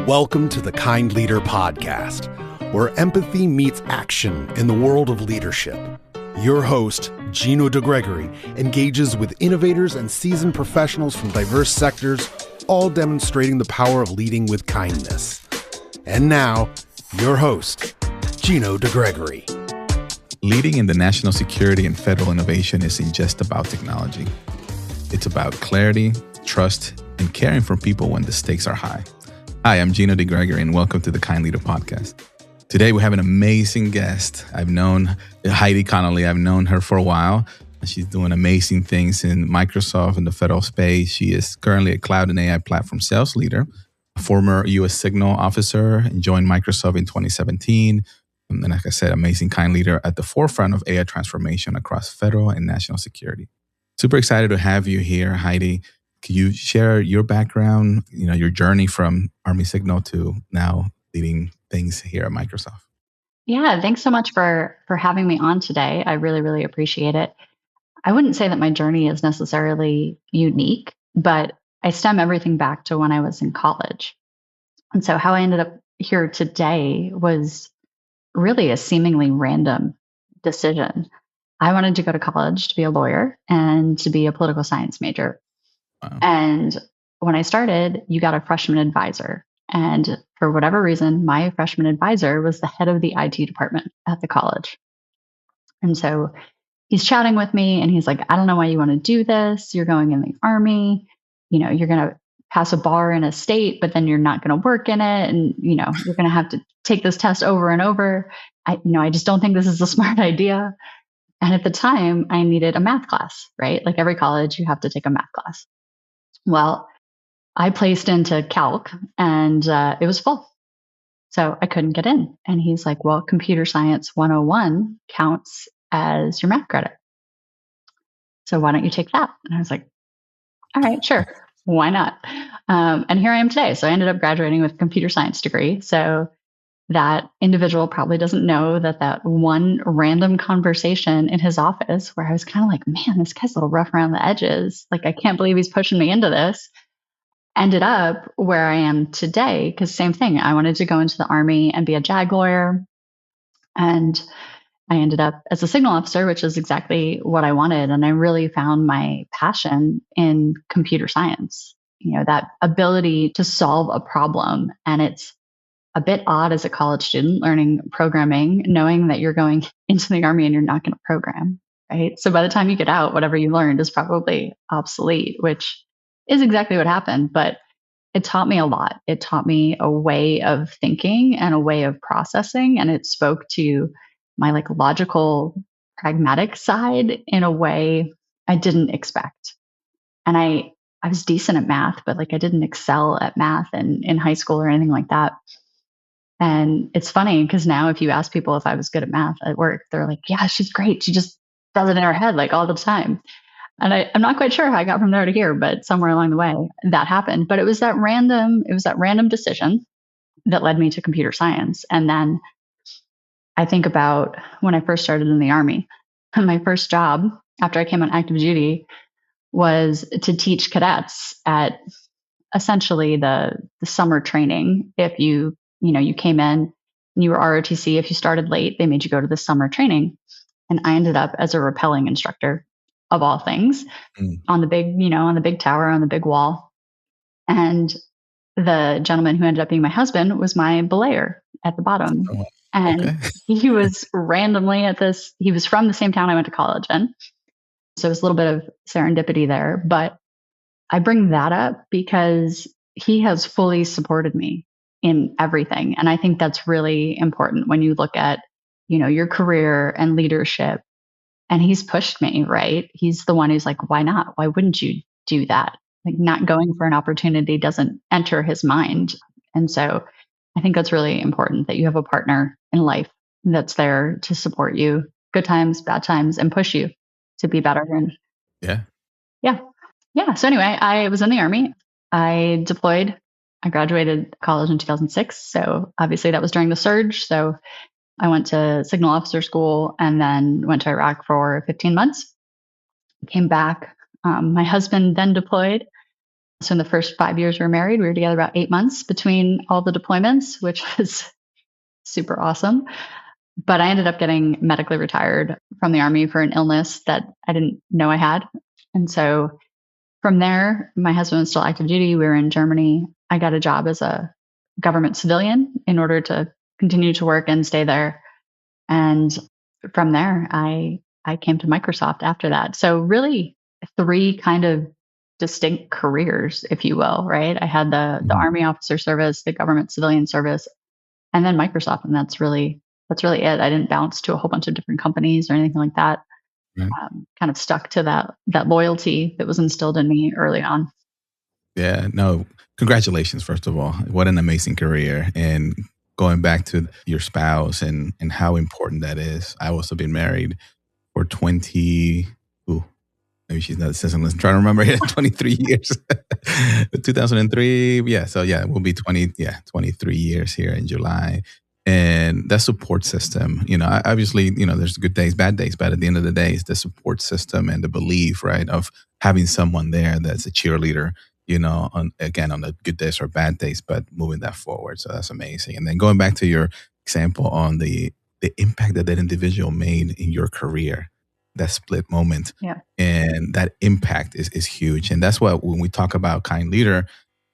Welcome to the Kind Leader Podcast, where empathy meets action in the world of leadership. Your host, Gino Degregori, engages with innovators and seasoned professionals from diverse sectors, all demonstrating the power of leading with kindness. And now, your host, Gino Degregori. Leading in the national security and federal innovation isn't just about technology. It's about clarity, trust, and caring for people when the stakes are high. Hi, I'm Gino Degregori, and welcome to the Kind Leader Podcast. Today, we have an amazing guest. I've known Heidi Connelly. I've known her for a while. She's doing amazing things in Microsoft in the federal space. She is currently a cloud and AI platform sales leader, a former U.S. signal officer, and joined Microsoft in 2017. And like I said, amazing kind leader at the forefront of AI transformation across federal and national security. Super excited to have you here, Heidi. Can you share your background, your journey from Army Signal to now leading things here at Microsoft? Yeah, thanks so much for having me on today. I really, really appreciate it. I wouldn't say that my journey is necessarily unique, but I stem everything back to when I was in college. And so how I ended up here today was really a seemingly random decision. I wanted to go to college to be a lawyer and to be a political science major. Wow. And when I started, you got a freshman advisor. And for whatever reason, my freshman advisor was the head of the IT department at the college. And so he's chatting with me and he's like, I don't know why you want to do this. You're going in the Army. You're going to pass a bar in a state, but then you're not going to work in it. And, you're going to have to take this test over and over. I just don't think this is a smart idea. And at the time, I needed a math class, right? Like every college, you have to take a math class. Well, I placed into calc and it was full. So I couldn't get in. And he's like, well, computer science 101 counts as your math credit. So why don't you take that? And I was like, all right, sure. Why not? And here I am today. So I ended up graduating with a computer science degree. So that individual probably doesn't know that one random conversation in his office where I was kind of like, man, this guy's a little rough around the edges. Like, I can't believe he's pushing me into this. Ended up where I am today, because same thing. I wanted to go into the Army and be a JAG lawyer. And I ended up as a signal officer, which is exactly what I wanted. And I really found my passion in computer science, that ability to solve a problem. And it's a bit odd as a college student learning programming, knowing that you're going into the Army and you're not going to program, right? So by the time you get out, whatever you learned is probably obsolete, which is exactly what happened. But it taught me a lot. It taught me a way of thinking and a way of processing. And it spoke to my logical, pragmatic side in a way I didn't expect. And I was decent at math, but I didn't excel at math in high school or anything like that. And it's funny because now if you ask people if I was good at math at work, they're like, yeah, she's great. She just does it in her head all the time. And I'm not quite sure how I got from there to here, but somewhere along the way that happened. But it was that random decision that led me to computer science. And then I think about when I first started in the Army. My first job after I came on active duty was to teach cadets at essentially the summer training. If you came in and you were ROTC, if you started late, they made you go to the summer training. And I ended up as a rappelling instructor of all things on the big tower, on the big wall. And the gentleman who ended up being my husband was my belayer at the bottom. Oh, and okay. He was randomly he was from the same town I went to college in. So it was a little bit of serendipity there. But I bring that up because he has fully supported me in everything. And I think that's really important when you look at, your career and leadership. And he's pushed me, right? He's the one who's like, why not? Why wouldn't you do that? Not going for an opportunity doesn't enter his mind. And so I think that's really important that you have a partner in life that's there to support you, good times, bad times, and push you to be better. And yeah. So anyway, I was in the Army. I deployed. I graduated college in 2006. So obviously that was during the surge. So I went to signal officer school and then went to Iraq for 15 months. Came back. My husband then deployed. So in the first 5 years we were married, we were together about 8 months between all the deployments, which was super awesome. But I ended up getting medically retired from the Army for an illness that I didn't know I had. And so from there, my husband was still active duty. We were in Germany. I got a job as a government civilian in order to continue to work and stay there. And from there, I came to Microsoft after that. So really 3 kind of distinct careers, if you will, right? I had the Mhm. Army officer service, the government civilian service, and then Microsoft. And that's really it. I didn't bounce to a whole bunch of different companies or anything like that. Right. Kind of stuck to that loyalty that was instilled in me early on. Yeah, no, congratulations, first of all. What an amazing career. And going back to your spouse and how important that is. I also been married for 20, ooh, maybe she's not listening. I'm trying to remember here, 23 years. 2003. Yeah. So yeah, it will be 23 years here in July. And that support system, obviously, there's good days, bad days, but at the end of the day, it's the support system and the belief, right, of having someone there that's a cheerleader, on the good days or bad days, but moving that forward. So that's amazing. And then going back to your example on the impact that individual made in your career, that split moment, Yeah. and that impact is huge. And that's what, when we talk about kind leader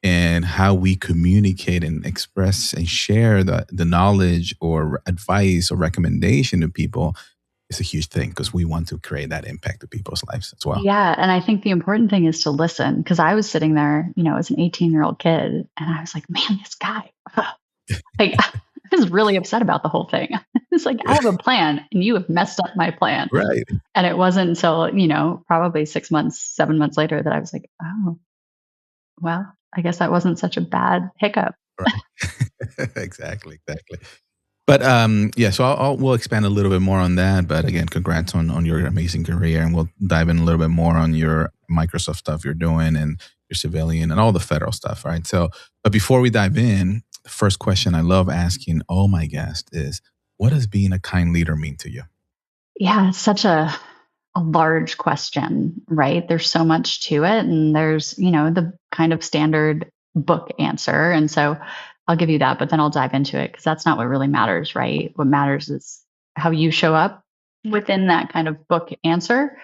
and how we communicate and express and share the knowledge or advice or recommendation to people, is a huge thing because we want to create that impact to people's lives as well. Yeah. And I think the important thing is to listen, because I was sitting there, as an 18-year-old kid, and I was like, man, this guy, like, I was really upset about the whole thing. It's like, I have a plan and you have messed up my plan. Right. And it wasn't until, probably 6 months, 7 months later that I was like, oh, well, I guess that wasn't such a bad hiccup. Right. Exactly. But yeah, so we'll expand a little bit more on that. But again, congrats on your amazing career, and we'll dive in a little bit more on your Microsoft stuff you're doing and your civilian and all the federal stuff, right? So, but before we dive in, the first question I love asking all my guests is, what does being a kind leader mean to you? Yeah, it's such a large question, right? There's so much to it. And there's, the kind of standard book answer. And so I'll give you that, but then I'll dive into it because that's not what really matters, right? What matters is how you show up within that kind of book answer.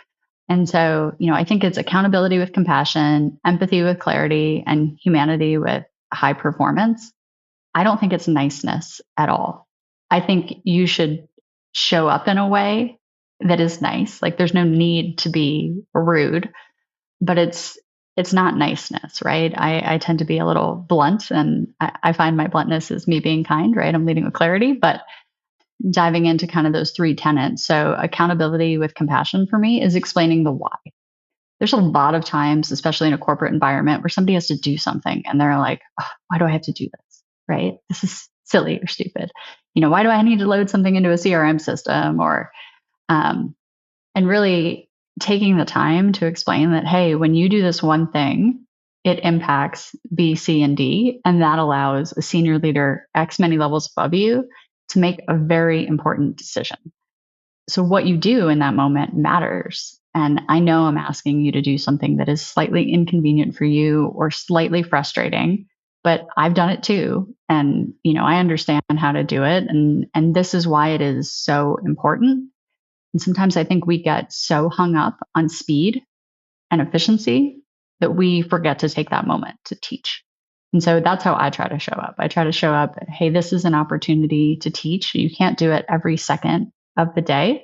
And so, I think it's accountability with compassion, empathy with clarity, and humanity with high performance. I don't think it's niceness at all. I think you should show up in a way that is nice. Like there's no need to be rude, but it's not niceness, right? I tend to be a little blunt, and I find my bluntness is me being kind, right? I'm leading with clarity, but diving into kind of those 3 tenets. So accountability with compassion for me is explaining the why. There's a lot of times, especially in a corporate environment, where somebody has to do something and they're like, oh, why do I have to do this? Right? This is silly or stupid. Why do I need to load something into a CRM system? Or, and really taking the time to explain that, hey, when you do this one thing, it impacts B, C, and D. And that allows a senior leader X many levels above you to make a very important decision. So what you do in that moment matters. And I know I'm asking you to do something that is slightly inconvenient for you or slightly frustrating, but I've done it too. And, I understand how to do it. And this is why it is so important. And sometimes I think we get so hung up on speed and efficiency that we forget to take that moment to teach. And so that's how I try to show up. I try to show up, hey, this is an opportunity to teach. You can't do it every second of the day,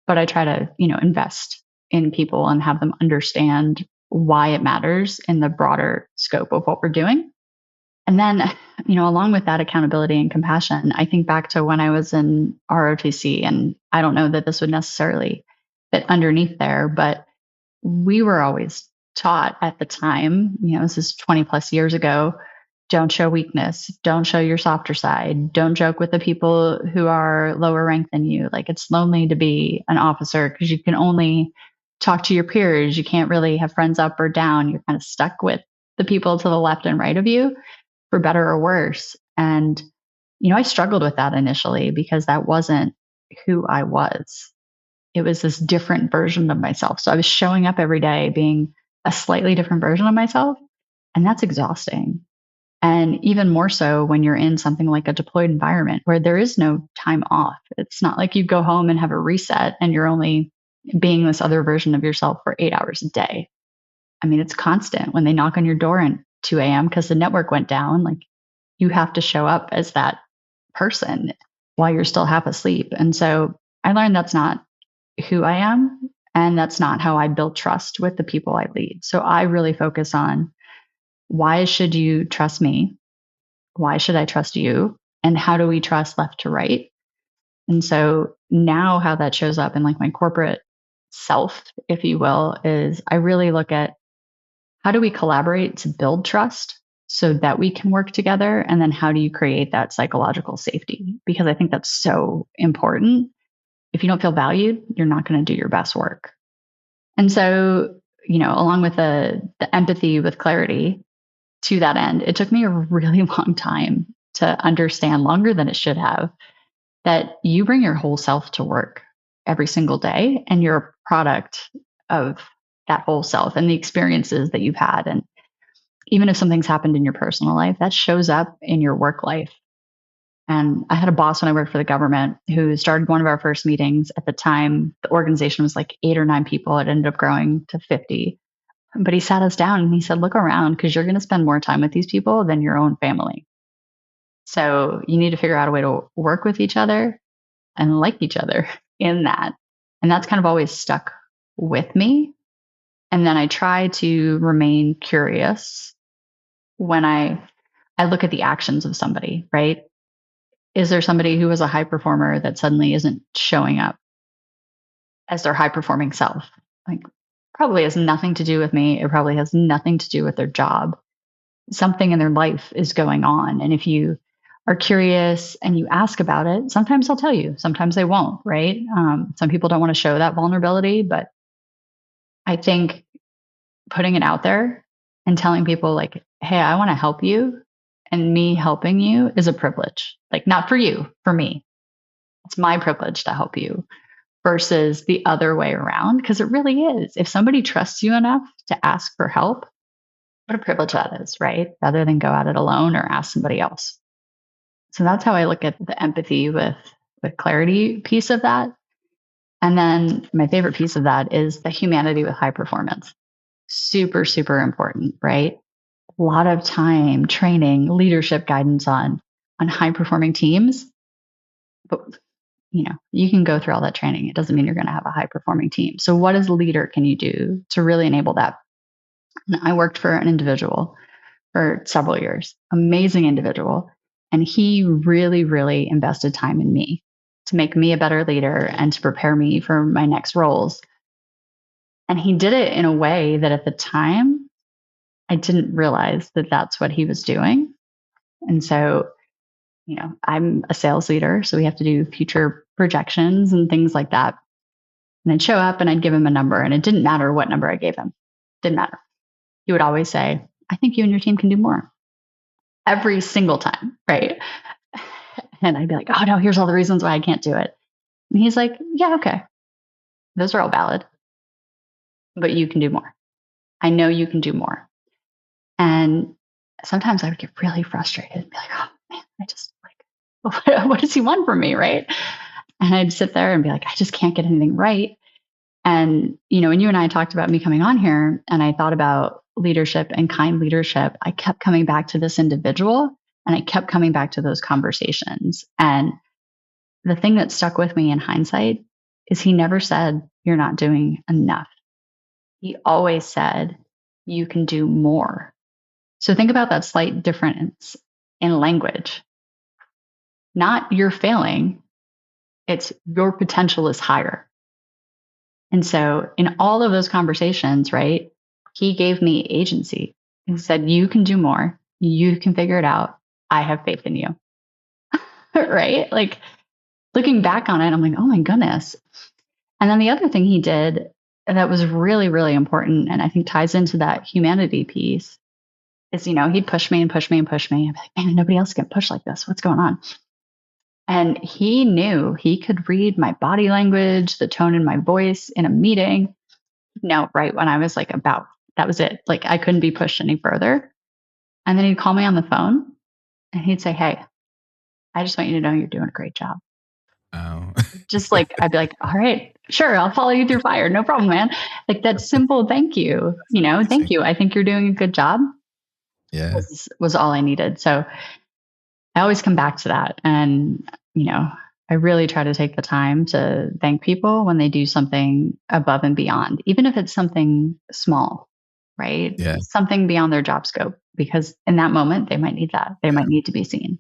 but I try to, invest in people and have them understand why it matters in the broader scope of what we're doing. And then, along with that accountability and compassion, I think back to when I was in ROTC, and I don't know that this would necessarily fit underneath there, but we were always taught at the time, this is 20 plus years ago, don't show weakness, don't show your softer side, don't joke with the people who are lower ranked than you. Like it's lonely to be an officer because you can only talk to your peers. You can't really have friends up or down. You're kind of stuck with the people to the left and right of you, for better or worse. And, I struggled with that initially because that wasn't who I was. It was this different version of myself. So I was showing up every day being a slightly different version of myself. And that's exhausting. And even more so when you're in something like a deployed environment where there is no time off. It's not like you go home and have a reset and you're only being this other version of yourself for 8 hours a day. I mean, it's constant. When they knock on your door at 2 a.m. because the network went down, like you have to show up as that person while you're still half asleep. And so I learned that's not who I am. And that's not how I build trust with the people I lead. So I really focus on, why should you trust me? Why should I trust you? And how do we trust left to right? And so now how that shows up in like my corporate self, if you will, is I really look at, how do we collaborate to build trust so that we can work together? And then how do you create that psychological safety? Because I think that's so important. If you don't feel valued, you're not going to do your best work. And so, along with the empathy with clarity, to that end, it took me a really long time to understand, longer than it should have, that you bring your whole self to work every single day and you're a product of that whole self and the experiences that you've had. And even if something's happened in your personal life, that shows up in your work life. And I had a boss when I worked for the government who started one of our first meetings. At the time, the organization was like 8 or 9 people. It ended up growing to 50. But he sat us down and he said, look around, because you're going to spend more time with these people than your own family. So you need to figure out a way to work with each other and like each other in that. And that's kind of always stuck with me. And then I try to remain curious when I look at the actions of somebody, right? Is there somebody who is a high performer that suddenly isn't showing up as their high performing self? Like, probably has nothing to do with me. It probably has nothing to do with their job. Something in their life is going on. And if you are curious and you ask about it, sometimes they'll tell you, sometimes they won't, right? Some people don't want to show that vulnerability, but I think putting it out there and telling people like, hey, I want to help you, and me helping you is a privilege. Like, not for you, for me. It's my privilege to help you versus the other way around, because it really is. If somebody trusts you enough to ask for help, what a privilege that is, right? Rather than go at it alone or ask somebody else. So that's how I look at the empathy with clarity piece of that. And then my favorite piece of that is the humanity with high performance. Super, super important, right? A lot of time, training, leadership guidance on high performing teams. But you can go through all that training. It doesn't mean you're going to have a high performing team. So what as a leader can you do to really enable that? And I worked for an individual for several years, amazing individual. And he really, really invested time in me to make me a better leader and to prepare me for my next roles. And he did it in a way that at the time, I didn't realize that that's what he was doing. And so, I'm a sales leader, so we have to do future projections and things like that. And I'd show up and I'd give him a number, and it didn't matter what number I gave him. Didn't matter. He would always say, I think you and your team can do more. Every single time, right? And I'd be like, oh no, here's all the reasons why I can't do it. And he's like, yeah, okay. Those are all valid. But you can do more. I know you can do more. And sometimes I would get really frustrated and be like, oh man, I just what does he want from me, right? And I'd sit there and be like, I just can't get anything right. And, when you and I talked about me coming on here and I thought about leadership and kind leadership, I kept coming back to this individual and I kept coming back to those conversations. And the thing that stuck with me in hindsight is he never said, you're not doing enough. He always said, you can do more. So think about that slight difference in language. Not you're failing, it's your potential is higher. And so in all of those conversations, right, he gave me agency. He said, you can do more. You can figure it out. I have faith in you. Right? Like, looking back on it, I'm like, oh my goodness. And then the other thing he did that was really, really important, and I think ties into that humanity piece, is, he'd push me and push me and push me. I'd be like, man, nobody else can push like this. What's going on? And he knew, he could read my body language, the tone in my voice in a meeting. No, right when I was like that was it. Like, I couldn't be pushed any further. And then he'd call me on the phone and he'd say, "Hey, I just want you to know you're doing a great job." Oh, Just like, I'd be like, "All right, sure. I'll follow you through fire. No problem, man." Like that simple thank you, amazing. thank you. I think you're doing a good job Yeah. was all I needed. So I always come back to that. And, I really try to take the time to thank people when they do something above and beyond, even if it's something small, right? Yeah. Something beyond their job scope, because in that moment, they might need that. They might need to be seen.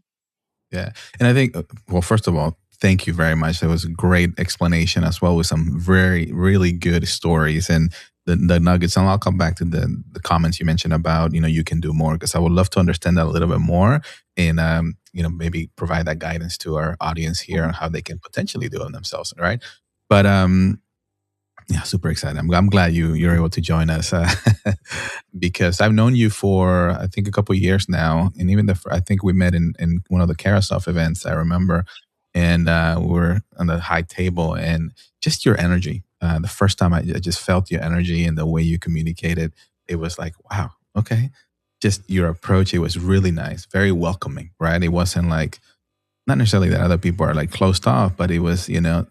Yeah. And I think, well, first of all, thank you very much. That was a great explanation as well with some very, really good stories and the nuggets. And I'll come back to the comments you mentioned about, you can do more, because I would love to understand that a little bit more and, maybe provide that guidance to our audience here on how they can potentially do it themselves. Right. But, yeah, super excited. I'm glad you're able to join us because I've known you for I think a couple of years now, and even I think we met in one of the Carousel events I remember, and we were on the high table, and just your energy. The first time I just felt your energy and the way you communicated, it was like, wow, okay. Just your approach, it was really nice, very welcoming, right? It wasn't like not necessarily that other people are like closed off, but it was,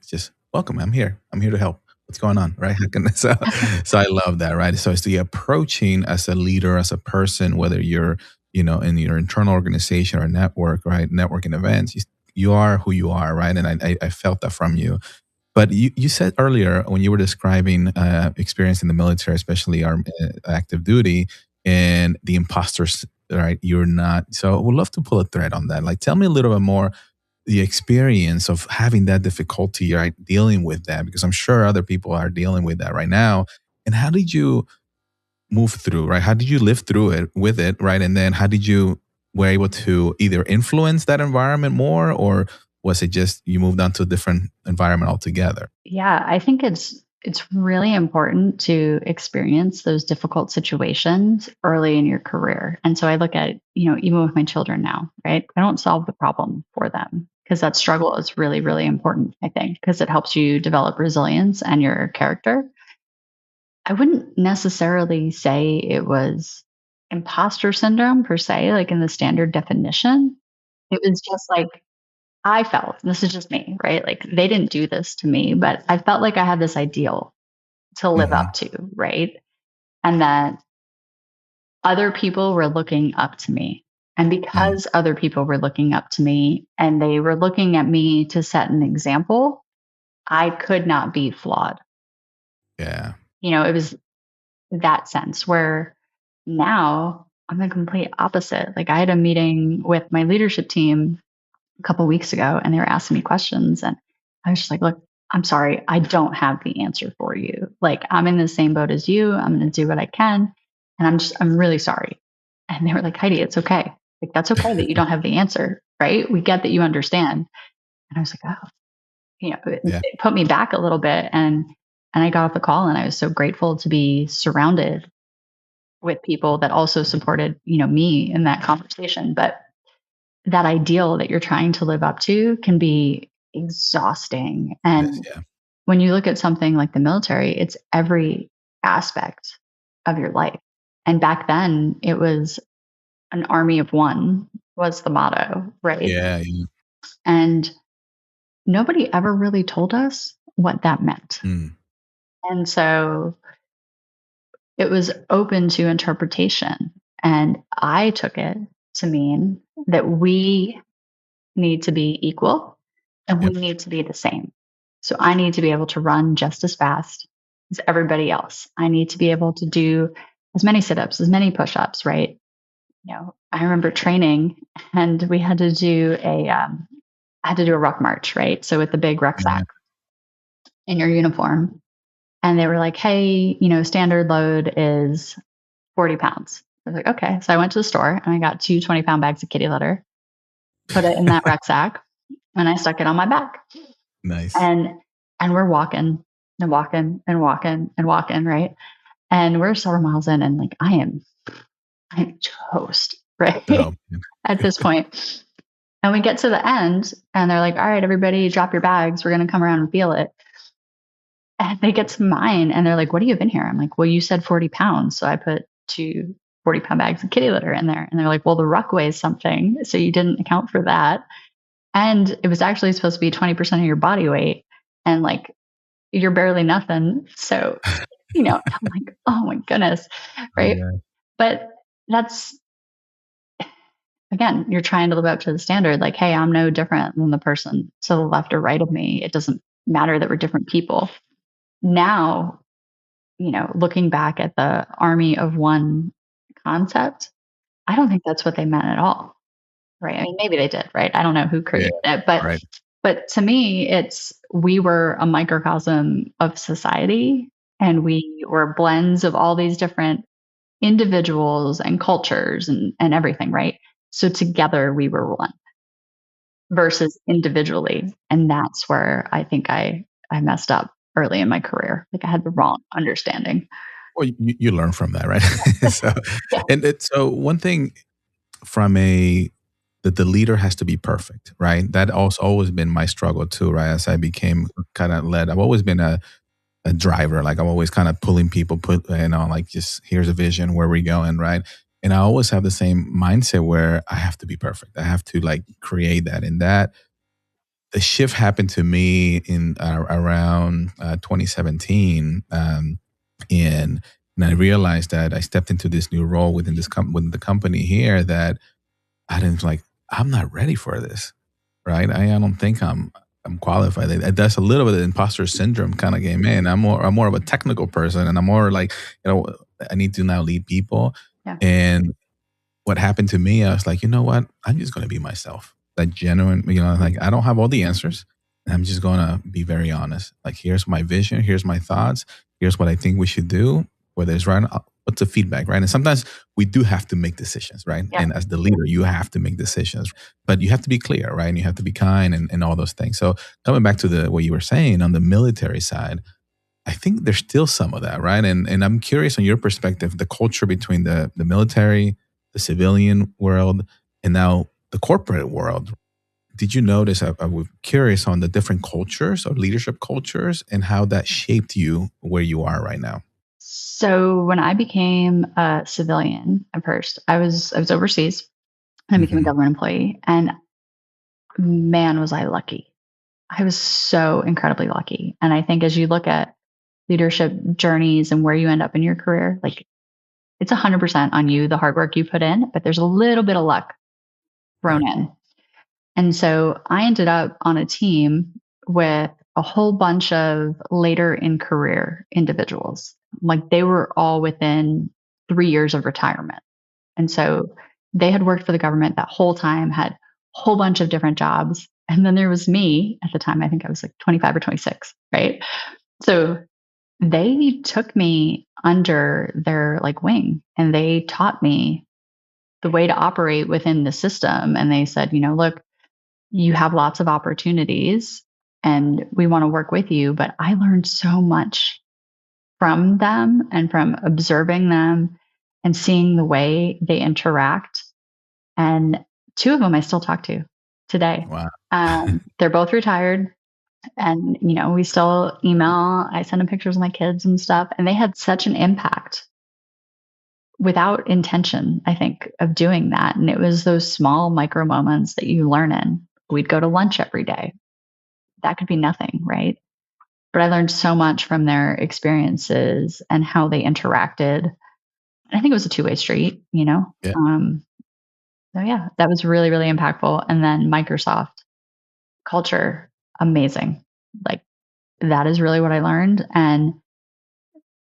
just welcome. I'm here. I'm here to help. What's going on, right? How can so I love that, right? So it's the approaching as a leader, as a person, whether you're, in your internal organization or network, right? Networking events, you are who you are, right? And I felt that from you. But you said earlier when you were describing experience in the military, especially our active duty and the imposters, right? You're not. So I would love to pull a thread on that. Like, tell me a little bit more the experience of having that difficulty, right? Dealing with that, because I'm sure other people are dealing with that right now. And how did you move through, right? How did you live through it with it, right? And then how did you were able to either influence that environment more, or was it just you moved on to a different environment altogether? Yeah, I think it's really important to experience those difficult situations early in your career. And so I look at, even with my children now, right? I don't solve the problem for them, because that struggle is really, really important, I think, because it helps you develop resilience and your character. I wouldn't necessarily say it was imposter syndrome per se, like in the standard definition. It was just like I felt, this is just me, right? Like they didn't do this to me, but I felt like I had this ideal to live Hmm. up to, right? And that other people were looking up to me. And Mm, because other people were looking up to me and they were looking at me to set an example, I could not be flawed. yeah. It was that sense where now I'm the complete opposite. Like I had a meeting with my leadership team a couple weeks ago and they were asking me questions and I was just like, look, I'm sorry, I don't have the answer for you. Like I'm in the same boat as you. I'm going to do what I can and I'm really sorry. And they were like, Heidi, it's okay. Like that's okay that you don't have the answer, right? We get that you understand. And I was like, oh, Yeah. it put me back a little bit and I got off the call and I was so grateful to be surrounded with people that also supported, me in that conversation. But that ideal that you're trying to live up to can be exhausting. Yes. And Yeah. when you look at something like the military, it's every aspect of your life. And back then, it was an army of one was the motto, right? Yeah. Yeah. And nobody ever really told us what that meant. Mm, And so it was open to interpretation. And I took it to mean that we need to be equal and we yep. need to be the same. So I need to be able to run just as fast as everybody else. I need to be able to do as many sit ups, as many push ups, right? I remember training and we had to do I had to do a ruck march, right? So with the big Yeah. rucksack in your uniform. And they were like, hey, standard load is 40 pounds. I was like, okay. So I went to the store and I got two 20-pound bags of kitty litter, put it in that rucksack, and I stuck it on my back. Nice. And we're walking and walking and walking and walking, right? And we're several miles in and like I'm toast, right? Oh, man. At this point. And we get to the end and they're like, all right, everybody drop your bags. We're gonna come around and feel it. And they get to mine and they're like, what do you have in here? I'm like, well, you said 40 pounds. So I put two 40-pound bags of kitty litter in there. And they're like, well, the ruck weighs something, so you didn't account for that. And it was actually supposed to be 20% of your body weight. And like, you're barely nothing. So, I'm like, oh my goodness. Right. Yeah. But that's, again, you're trying to live up to the standard. Like, hey, I'm no different than the person to the left or right of me. It doesn't matter that we're different people. Now, looking back at the army of one concept, I don't think that's what they meant at all. Right. I mean, maybe they did, right? I don't know who created it, Right. but to me, we were a microcosm of society, and we were blends of all these different individuals and cultures and everything, right? So together we were one versus individually. And that's where I think I messed up early in my career. Like, I had the wrong understanding. Well, you learn from that, right? So, Yeah. so one thing from that the leader has to be perfect, right? That also always been my struggle too, right? As I became kind of led, I've always been a driver. Like, I'm always kind of pulling people, like, just here's a vision, where we going, right? And I always have the same mindset where I have to be perfect. I have to like create that. And that the shift happened to me in around 2017, and I realized that I stepped into this new role within within the company here that I didn't like. I'm not ready for this, right? I don't think I'm qualified. That's a little bit of imposter syndrome kind of game in. I'm more of a technical person, and I'm more like, I need to now lead people. Yeah. And what happened to me, I was like, you know what? I'm just going to be myself. That genuine, like, I don't have all the answers. And I'm just going to be very honest. Like, here's my vision. Here's my thoughts. Here's what I think we should do. Whether it's right, what's the feedback, right? And sometimes we do have to make decisions, right? Yeah. And as the leader, you have to make decisions, but you have to be clear, right? And you have to be kind and all those things. So coming back to what you were saying on the military side, I think there's still some of that, right? And I'm curious on your perspective, the culture between the military, the civilian world, and now the corporate world. Did you notice, I was curious on the different cultures or leadership cultures and how that shaped you where you are right now? So when I became a civilian at first, I was overseas, and I became a government employee, and man, was I lucky. I was so incredibly lucky. And I think as you look at leadership journeys and where you end up in your career, like, it's 100% on you, the hard work you put in, but there's a little bit of luck thrown in. And so I ended up on a team with a whole bunch of later in career individuals. Like, they were all within 3 years of retirement. And so they had worked for the government that whole time, had a whole bunch of different jobs. And then there was me at the time. I think I was like 25 or 26, right? So they took me under their like wing, and they taught me the way to operate within the system. And they said, look, you have lots of opportunities and we want to work with you. But I learned so much from them and from observing them and seeing the way they interact. And two of them I still talk to today. Wow. They're both retired, and we still email. I send them pictures of my kids and stuff, and they had such an impact without intention, I think, of doing that. And it was those small micro moments that you learn in. We'd go to lunch every day. That could be nothing, right? But I learned so much from their experiences and how they interacted. And I think it was a two-way street, Yeah. So yeah, that was really, really impactful. And then Microsoft culture, amazing. Like, that is really what I learned. And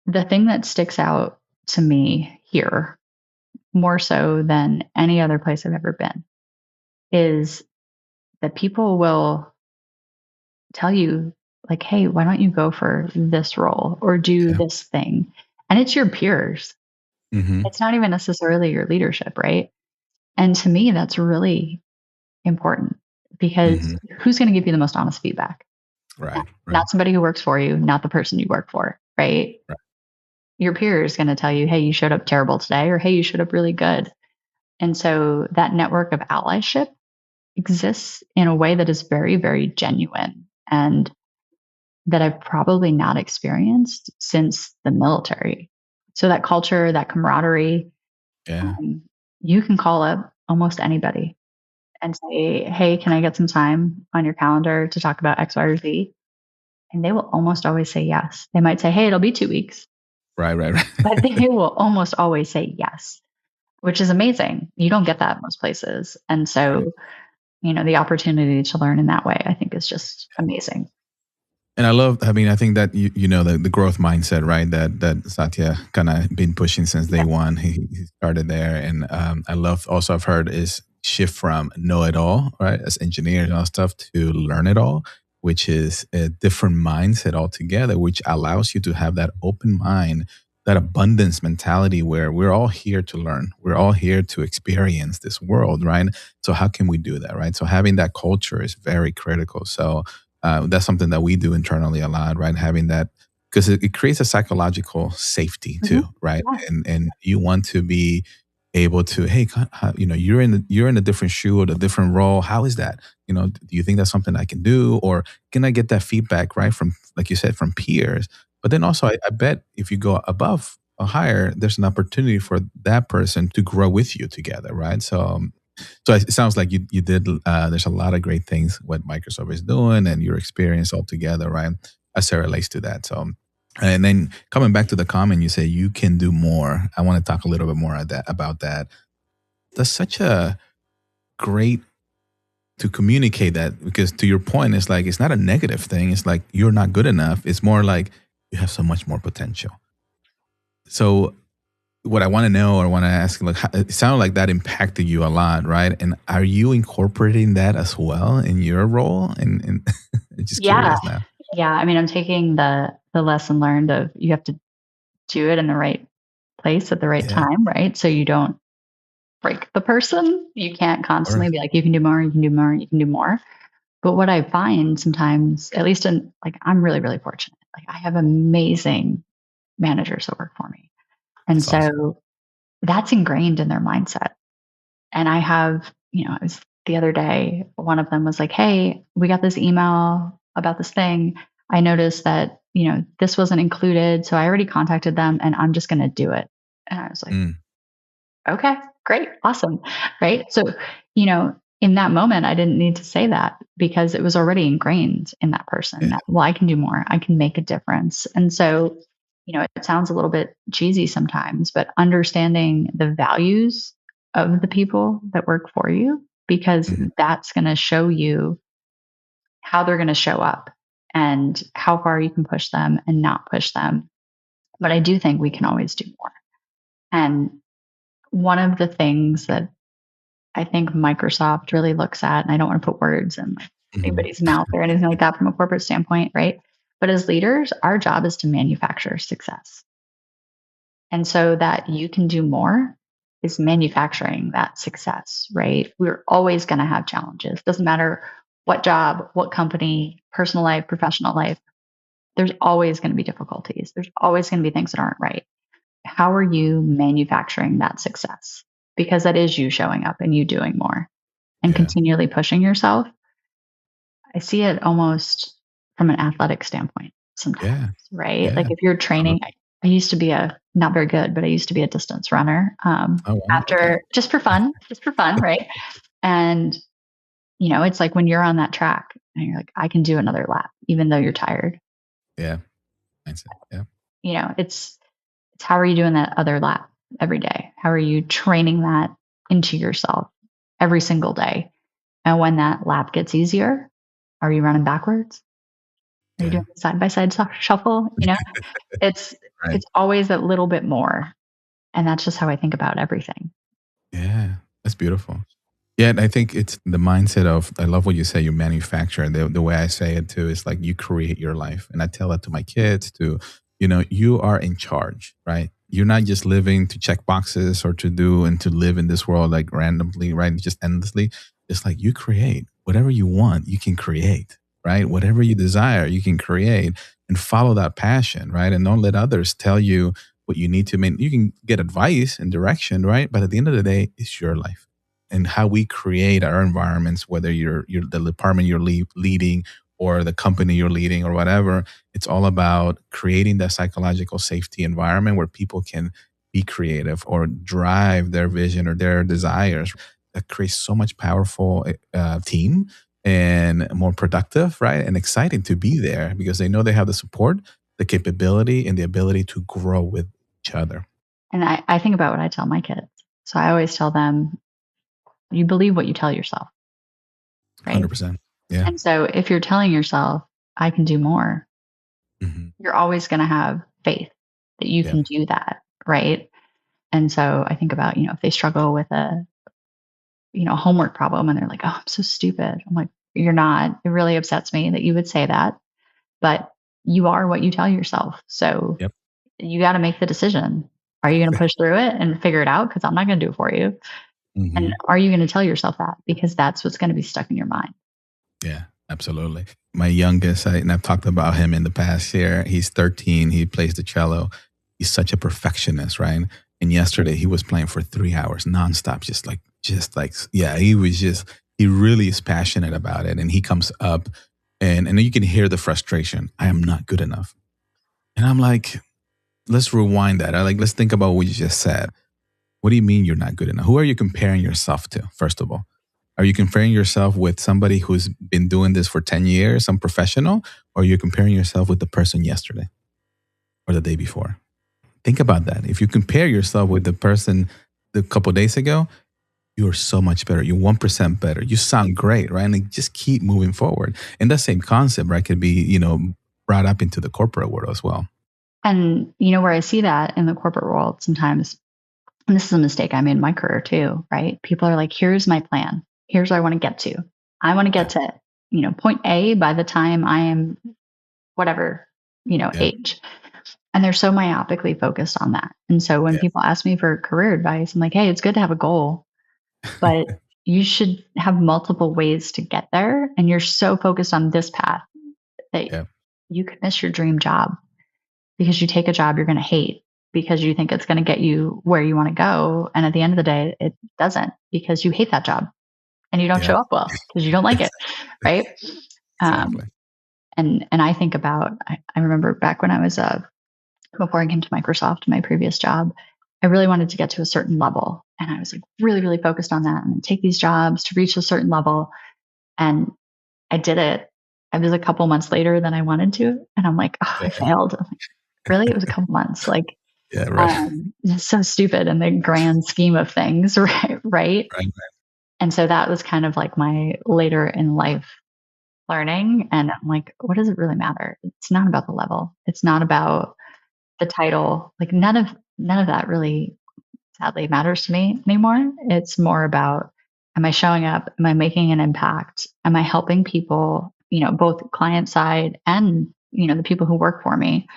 the thing that sticks out to me here, more so than any other place I've ever been, is that people will tell you, like, hey, why don't you go for this role or do this thing? And it's your peers. Mm-hmm. It's not even necessarily your leadership, right? And to me, that's really important, because who's going to give you the most honest feedback? Right. Not somebody who works for you, not the person you work for, right? Your peer is going to tell you, hey, you showed up terrible today, or hey, you showed up really good. And so that network of allyship exists in a way that is very, very genuine, and that I've probably not experienced since the military. So that culture, that camaraderie, Yeah. You can call up almost anybody and say, hey, can I get some time on your calendar to talk about X, Y, or Z? And they will almost always say yes. They might say, hey, it'll be 2 weeks, Right. but they will almost always say yes, which is amazing. You don't get that in most places. And Right. so, the opportunity to learn in that way, I think is just amazing. And I think that the growth mindset, right? That Satya kind of been pushing since day one. He started there, and I love also I've heard is shift from know it all, right, as engineers and all stuff to learn it all, which is a different mindset altogether, which allows you to have that open mind, that abundance mentality where we're all here to learn, we're all here to experience this world, right? So how can we do that, right? So having that culture is very critical. So that's something that we do internally a lot, right? Having that because it creates a psychological safety too, right? Yeah. And you want to be able to, hey, you're in a different shoe or a different role. How is that? Do you think that's something I can do, or can I get that feedback right from, like you said, from peers? But then also, I bet if you go above or higher, there's an opportunity for that person to grow with you together, right? So it sounds like you did. There's a lot of great things what Microsoft is doing, and your experience altogether, right? As it relates to that. So, and then coming back to the comment, you say you can do more. I want to talk a little bit more about that. That's such a great to communicate that, because to your point, it's like it's not a negative thing. It's like you're not good enough. It's more like you have so much more potential. So what I want to know or want to ask, like, it sounded like that impacted you a lot, right? And are you incorporating that as well in your role? And just Yeah. curious now. Yeah. I mean, I'm taking the lesson learned of you have to do it in the right place at the right Yeah. time, right? So you don't break the person. You can't Or, constantly be like, you can do more, you can do more, you can do more. But what I find sometimes, at least in like, I'm really, really fortunate. Like, I have amazing managers that work for me. And that's awesome. so that's ingrained in their mindset. And I have, it was the other day, one of them was like, hey, we got this email about this thing. I noticed that, this wasn't included. So I already contacted them and I'm just going to do it. And I was like, Mm, okay, great, awesome. Right. So, in that moment, I didn't need to say that because it was already ingrained in that person yeah. that, well, I can do more, I can make a difference. And so, it sounds a little bit cheesy sometimes, but understanding the values of the people that work for you, because Mhm. that's going to show you how they're going to show up and how far you can push them and not push them. But I do think we can always do more. And one of the things that I think Microsoft really looks at, and I don't want to put words in Mhm. anybody's mouth or anything like that from a corporate standpoint, right? But as leaders, our job is to manufacture success. And so that you can do more is manufacturing that success, right? We're always going to have challenges. Doesn't matter what job, what company, personal life, professional life, there's always going to be difficulties. There's always going to be things that aren't right. How are you manufacturing that success? Because that is you showing up and you doing more and Yeah. continually pushing yourself. I see it almost from an athletic standpoint sometimes, Yeah. right? Like Yeah. if you're training, I used to be not very good, but I used to be a distance runner. Oh, wow. Okay. After just for fun, right? And it's like when you're on that track and you're like, I can do another lap, even though you're tired. Yeah. Mindset. Yeah. It's how are you doing that other lap every day? How are you training that into yourself every single day? And when that lap gets easier, are you running backwards? Are you Yeah. doing side by side shuffle? It's Right. it's always a little bit more, and that's just how I think about everything. Yeah. That's beautiful. Yeah, and I think it's the mindset of, I love what you say, you manufacture. The way I say it too is like you create your life. And I tell that to my kids too. You are in charge, right? You're not just living to check boxes or to do and to live in this world like randomly, right? Just endlessly. It's like you create whatever you want, you can create, right? Whatever you desire, you can create and follow that passion, right? And don't let others tell you what you need to. I mean, you can get advice and direction, right? But at the end of the day, it's your life and how we create our environments, whether you're the department you're leading or the company you're leading or whatever. It's all about creating that psychological safety environment where people can be creative or drive their vision or their desires. That creates so much powerful team and more productive, right? And exciting to be there because they know they have the support, the capability, and the ability to grow with each other. And I think about what I tell my kids. So I always tell them, you believe what you tell yourself, right? 100%. Yeah. And so if you're telling yourself, I can do more, Hmm. you're always going to have faith that you Yeah. can do that, right? And so I think about, if they struggle with a, homework problem and they're like, oh, I'm so stupid. I'm like, you're not. It really upsets me that you would say that, but you are what you tell yourself. So Yep. you got to make the decision. Are you going to push through it and figure it out? Because I'm not going to do it for you. And Hmm. are you going to tell yourself that? Because that's what's going to be stuck in your mind. Yeah, absolutely. My youngest, and I've talked about him in the past here. He's 13. He plays the cello. He's such a perfectionist, right? And yesterday he was playing for 3 hours nonstop, yeah, he really is passionate about it. And he comes up and you can hear the frustration. I am not good enough. And I'm like, let's rewind that. Let's think about what you just said. What do you mean you're not good enough? Who are you comparing yourself to, first of all? Are you comparing yourself with somebody who's been doing this for 10 years, some professional, or are you comparing yourself with the person yesterday or the day before? Think about that. If you compare yourself with the person a couple of days ago, you're so much better. You're 1% better. You sound great, right? And just keep moving forward. And that same concept, right, could be, brought up into the corporate world as well. And, where I see that in the corporate world sometimes, and this is a mistake I made in my career too, right? People are like, here's my plan. Here's where I want to get to. I want to Yeah. get to, point A by the time I am whatever, Yeah. age. And they're so myopically focused on that. And so when Yeah. people ask me for career advice, I'm like, hey, it's good to have a goal, but you should have multiple ways to get there. And you're so focused on this path that Yeah. you could miss your dream job because you take a job you're going to hate because you think it's going to get you where you want to go. And at the end of the day, it doesn't because you hate that job and you don't Yeah. show up well because you don't like it. Right. Um, Exactly. and I think about, I remember back when I was, before I came to Microsoft, my previous job, I really wanted to get to a certain level. And I was like really, really focused on that and take these jobs to reach a certain level. And I did it. It was a couple months later than I wanted to. And I'm like, oh, I Yeah. failed. I'm like, really? It was a couple months. Like, Yeah. Right. it's so stupid in the grand scheme of things. Right. Right. Right. And so that was kind of like my later in life learning. And I'm like, what does it really matter? It's not about the level. It's not about the title. Like none of that really sadly matters to me anymore. It's more about, am I showing up? Am I making an impact? Am I helping people, both client side and, the people who work for me,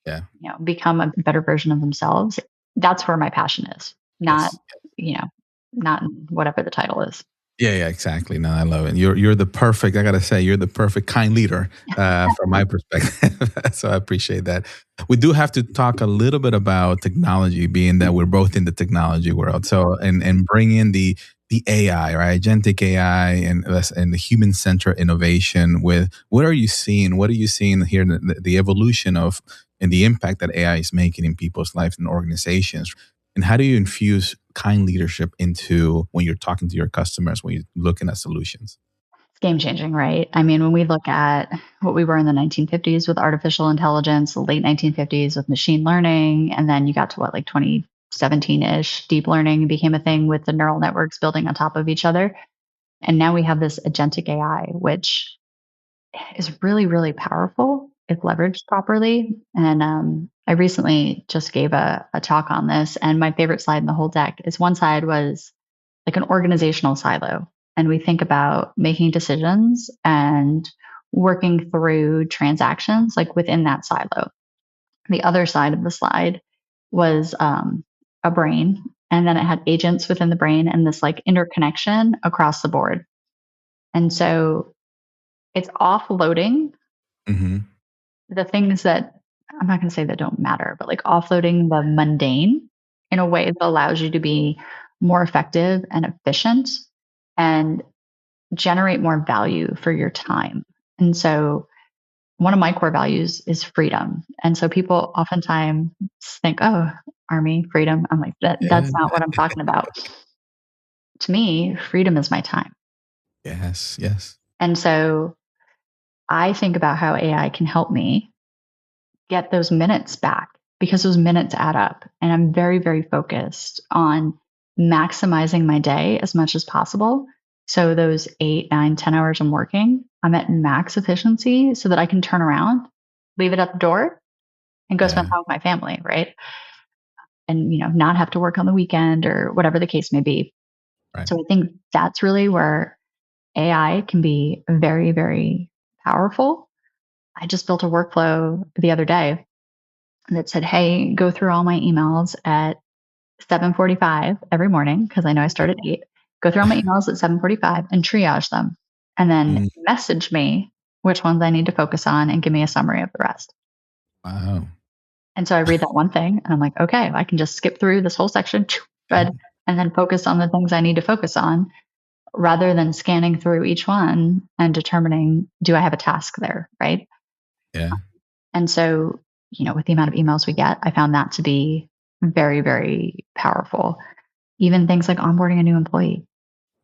Yeah. become a better version of themselves? That's where my passion is, not, Yes. not whatever the title is. Yeah, exactly. No, I love it. You're the perfect. I gotta say, you're the perfect kind leader from my perspective. So I appreciate that. We do have to talk a little bit about technology, being that we're both in the technology world. So and bring in the AI, right? Agentic AI and the human centered innovation. With what are you seeing? What are you seeing here? The evolution of and the impact that AI is making in people's lives and organizations. And how do you infuse kind leadership into when you're talking to your customers, when you're looking at solutions? It's game changing, right? I mean, when we look at what we were in the 1950s with artificial intelligence, the late 1950s with machine learning, and then you got to what, like 2017-ish, deep learning became a thing with the neural networks building on top of each other. And now we have this agentic AI, which is really, really powerful if leveraged properly. And I recently just gave a talk on this, and my favorite slide in the whole deck is one side was like an organizational silo. And we think about making decisions and working through transactions like within that silo. The other side of the slide was a brain. And then it had agents within the brain and this like interconnection across the board. And so it's offloading Hmm. the things that I'm not going to say that don't matter, but like offloading the mundane in a way that allows you to be more effective and efficient and generate more value for your time. And so one of my core values is freedom. And so people oftentimes think, oh, army, freedom. I'm like, Yeah. that's not what I'm talking about. To me, freedom is my time. Yes. Yes. And so I think about how AI can help me get those minutes back because those minutes add up. And I'm very, very focused on maximizing my day as much as possible. So those 8, 9, 10 hours I'm working, I'm at max efficiency so that I can turn around, leave it at the door, and go spend Yeah. time with my family, right? And not have to work on the weekend or whatever the case may be. Right. So I think that's really where AI can be very, very powerful. I just built a workflow the other day that said, "Hey, go through all my emails at 7:45 every morning because I know I start at 8. Go through all my emails at 7:45 and triage them, and then Mm, message me which ones I need to focus on and give me a summary of the rest." wow. And so I read that one thing and I'm like, "Okay, I can just skip through this whole section, read, and then focus on the things I need to focus on rather than scanning through each one and determining, do I have a task there, right?" Yeah. And so, with the amount of emails we get, I found that to be very, very powerful. Even things like onboarding a new employee,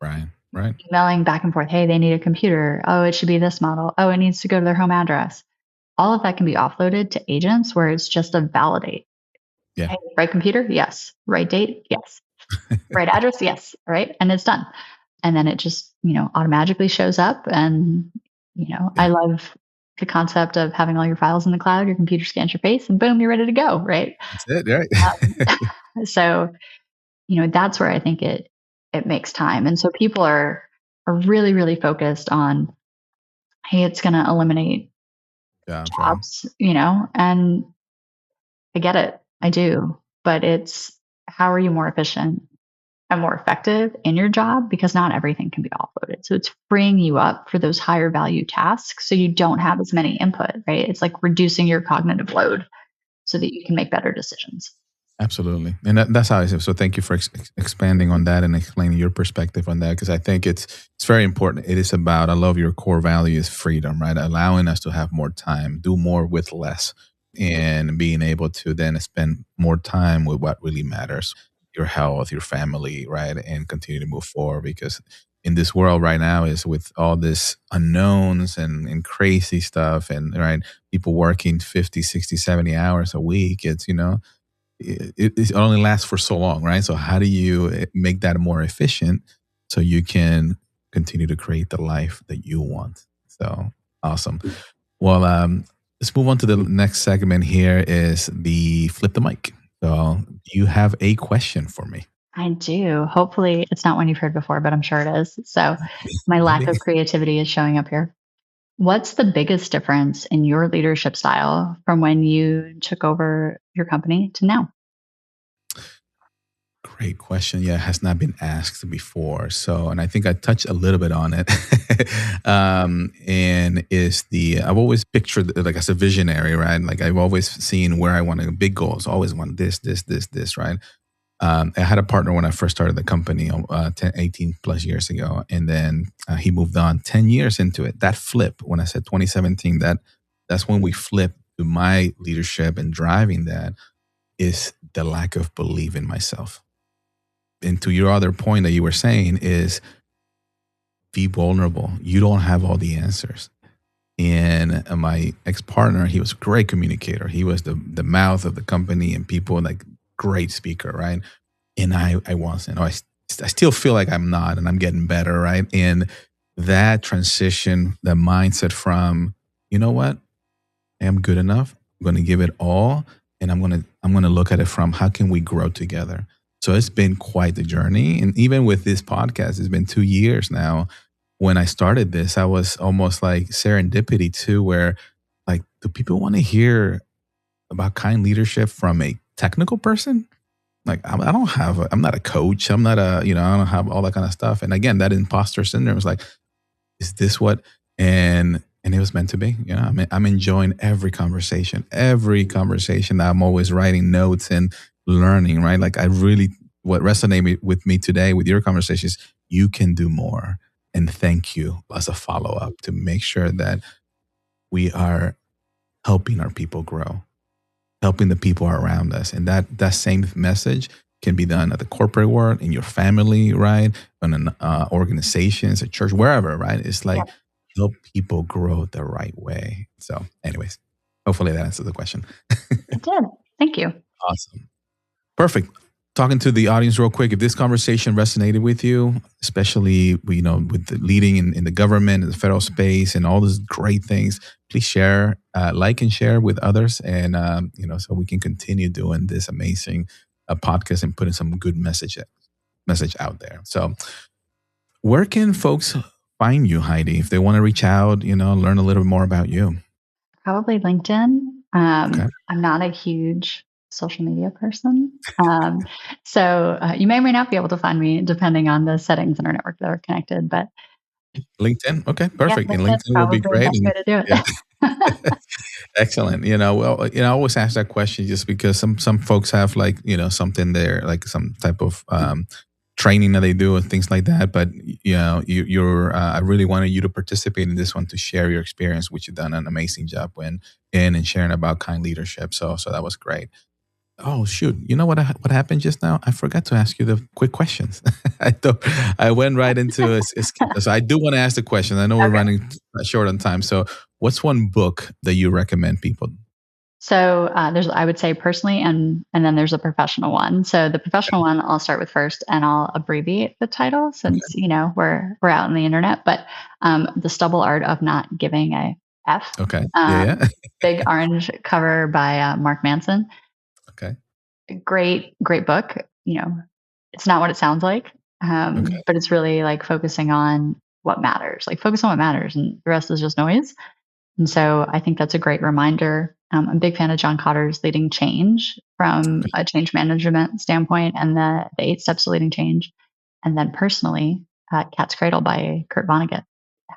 Right. Right. emailing back and forth, "Hey, they need a computer. Oh, it should be this model. Oh, it needs to go to their home address." All of that can be offloaded to agents where it's just a validate. Yeah. Hey, right computer? Yes. Right date? Yes. Right address? Yes. All right. And it's done. And then it just, automatically shows up. And, I Yeah. love the concept of having all your files in the cloud, your computer scans your face, and boom, you're ready to go. Right. That's it. Right. So, that's where I think it makes time. And so people are really, really focused on, hey, it's going to eliminate Jobs. Right. jobs, and I get it. I do. But it's, how are you more efficient and more effective in your job? Because not everything can be offloaded. So it's freeing you up for those higher value tasks so you don't have as many input, right? It's like reducing your cognitive load so that you can make better decisions. Absolutely. And that's how I say. So thank you for expanding on that and explaining your perspective on that, because I think it's very important. It is about, I love your core value is freedom, right? Allowing us to have more time, do more with less, and being able to then spend more time with what really matters, your health, your family, right? And continue to move forward, because in this world right now is with all this unknowns and crazy stuff, and right, people working 50, 60, 70 hours a week. It's, it only lasts for so long, right? So how do you make that more efficient so you can continue to create the life that you want? So awesome. Well, let's move on to the next segment. Here is the flip the mic. So do you have a question for me? I do. Hopefully, it's not one you've heard before, but I'm sure it is. So my lack Maybe. of creativity is showing up here. What's the biggest difference in your leadership style from when you took over your company to now? Great question. Yeah, it has not been asked before. So, and I think I touched a little bit on it. And is I've always pictured like as a visionary, right? Like I've always seen where I want to, big goals, always want this, right? I had a partner when I first started the company 10, 18 plus years ago. And then he moved on 10 years into it. That flip, when I said 2017, that's when we flipped to my leadership and driving that is the lack of belief in myself. And to your other point that you were saying is be vulnerable. You don't have all the answers. And my ex-partner, he was a great communicator. He was the mouth of the company and people, like great speaker, right? And I wasn't. I still feel like I'm not, and I'm getting better, right? And that transition, the mindset from, you know what? I am good enough. I'm going to give it all, and I'm going to look at it from how can we grow together. So it's been quite the journey, and even with this podcast, it's been 2 years now. When I started this, I was almost like serendipity too, where like, do people want to hear about kind leadership from a technical person? Like I don't have, I'm not a coach. I'm not a, I don't have all that kind of stuff. And again, that imposter syndrome is like, is this what? And it was meant to be. I'm enjoying every conversation that I'm always writing notes and learning, right? Like what resonated with me today with your conversations, you can do more. And thank you as a follow up to make sure that we are helping our people grow. helping the people around us. And that same message can be done at the corporate world, in your family, right? On an organizations, a church, wherever, right? It's like help people grow the right way. So anyways, hopefully that answers the question. It did. Thank you. Awesome. Perfect. Talking to the audience real quick, if this conversation resonated with you, especially with the leading in the government, in the federal space, and all those great things, please share, like and share with others, and so we can continue doing this amazing podcast and putting some good message out there. So, where can folks find you, Heidi, if they want to reach out, learn a little bit more about you? Probably LinkedIn. Okay. I'm not a huge social media person. So you may or may not be able to find me depending on the settings in our network that are connected, but LinkedIn. Okay, perfect. Yeah, and LinkedIn will be great. The best way to do it. Yeah. Excellent. I always ask that question just because some folks have something there, like some type of training that they do and things like that. But you're I really wanted you to participate in this one to share your experience, which you've done an amazing job and sharing about kind leadership. So that was great. Oh shoot! You know what happened just now? I forgot to ask you the quick questions. I went right into it. So I do want to ask the question. I know we're running short on time. So what's one book that you recommend people? So there's, I would say personally, and then there's a professional one. So the professional one I'll start with first, and I'll abbreviate the title since we're out on the internet. But The Stubble Art of Not Giving a F. Okay. Big orange cover by Mark Manson. Okay. Great book. It's not what it sounds like, but it's really like focusing on what matters. Like focus on what matters, and the rest is just noise. And so I think that's a great reminder. I'm a big fan of John Cotter's Leading Change from a change management standpoint, and the 8 Steps to Leading Change. And then personally, Cat's Cradle by Kurt Vonnegut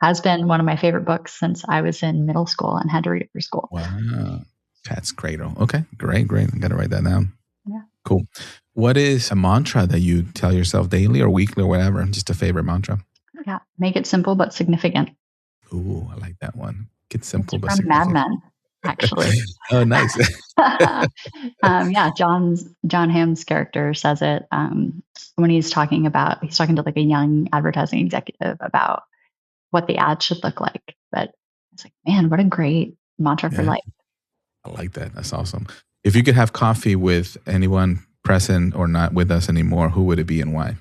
has been one of my favorite books since I was in middle school and had to read it for school. Wow. Cat's Cradle. Okay, great. I got to write that down. Yeah. Cool. What is a mantra that you tell yourself daily or weekly or whatever? Just a favorite mantra. Yeah. Make it simple but significant. Ooh, I like that one. Get simple but from significant. Mad Men, actually. Oh, nice. John Hamm's character says it when he's talking to like a young advertising executive about what the ad should look like. But it's like, man, what a great mantra for life. I like that. That's awesome. If you could have coffee with anyone present or not with us anymore, who would it be and why?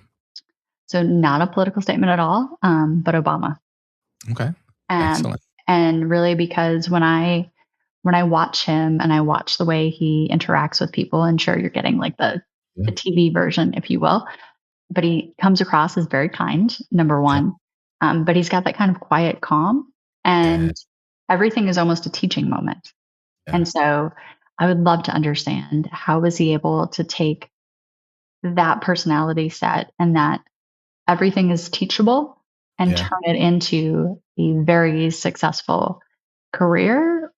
So not a political statement at all, but Obama. Okay. Excellent. And really because when I watch him and I watch the way he interacts with people, and sure, you're getting like the TV version, if you will, but he comes across as very kind, number one. But he's got that kind of quiet calm, and everything is almost a teaching moment. Yeah. And so I would love to understand, how was he able to take that personality set and that everything is teachable and turn it into a very successful career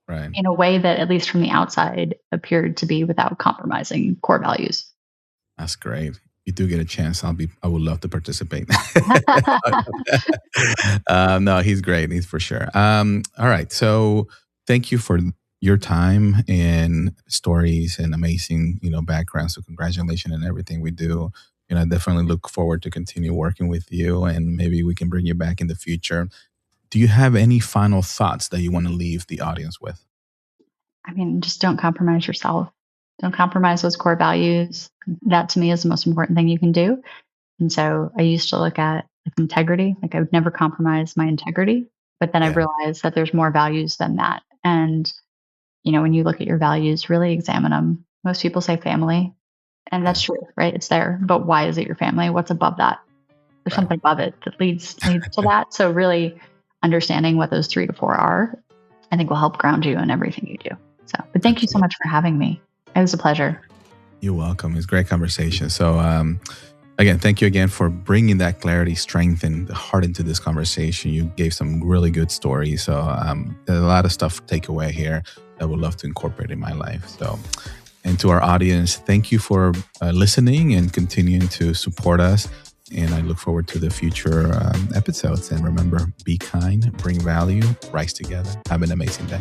in a way that, at least from the outside, appeared to be without compromising core values. That's great. If you do get a chance, I would love to participate. No, he's great. He's for sure. All right. So thank you for your time and stories and amazing, background. So congratulations on everything we do. I definitely look forward to continue working with you, and maybe we can bring you back in the future. Do you have any final thoughts that you want to leave the audience with? I mean, just don't compromise yourself. Don't compromise those core values. That to me is the most important thing you can do. And so I used to look at integrity. Like I would never compromise my integrity, but then I realized that there's more values than that. And, when you look at your values, really examine them. Most people say family, and that's true, right? It's there. But why is it your family? What's above that? There's something above it that leads to that. So really understanding what those 3 to 4 are, I think will help ground you in everything you do. So, but thank you so much for having me. It was a pleasure. You're welcome. It's a great conversation. So, again, thank you again for bringing that clarity, strength, and heart into this conversation. You gave some really good stories. So there's a lot of stuff to take away here that I would love to incorporate in my life. So, and to our audience, thank you for listening and continuing to support us. And I look forward to the future episodes. And remember, be kind, bring value, rise together. Have an amazing day.